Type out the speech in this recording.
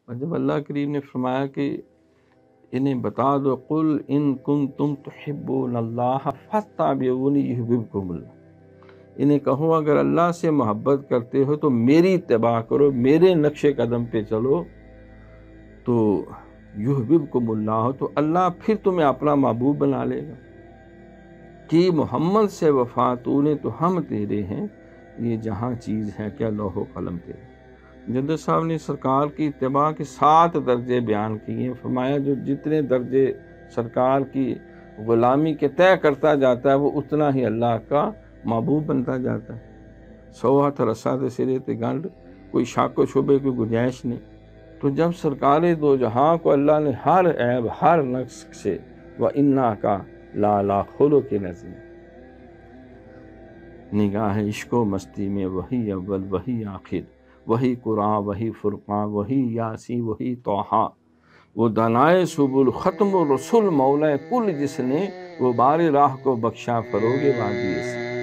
اور جب اللہ کریم نے فرمایا کہ انہیں بتا دو قل ان کنتم تحبون اللہ فاتبعونی یحببکم اللہ، انہیں کہو اگر اللہ سے محبت کرتے ہو تو میری اتباع کرو، میرے نقش قدم پہ چلو، تو یحببکم اللہ، تو اللہ پھر تمہیں اپنا محبوب بنا لے گا۔ کہ محمد سے وفا تو نے تو ہم تیرے ہیں، یہ جہاں چیز ہے کیا لوح و قلم تیرے۔ جدید صاحب نے سرکار کی اتباع کے 7 درجے بیان کیے، فرمایا جو جتنے درجے سرکار کی غلامی کے طے کرتا جاتا ہے وہ اتنا ہی اللہ کا محبوب بنتا جاتا ہے۔ 100 ہاتھ رسا تے سرے تے گنڈ، کوئی شک و شبے کی گنجائش نہیں۔ تو جب سرکار دو جہاں کو اللہ نے ہر عیب ہر نقص سے وَإِنَّكَ لَعَلَىٰ خُلُقٍ عَظِيمٍ، نگاہ عشق و مستی میں وہی اول وہی آخر، وہی قرآن وہی فرقان وہی یاسی وہی طٰہٰ، وہ دانائے سبل ختم الرسل مولا کل جس نے، وہ بار راہ کو بخشا فروغ وادی سے۔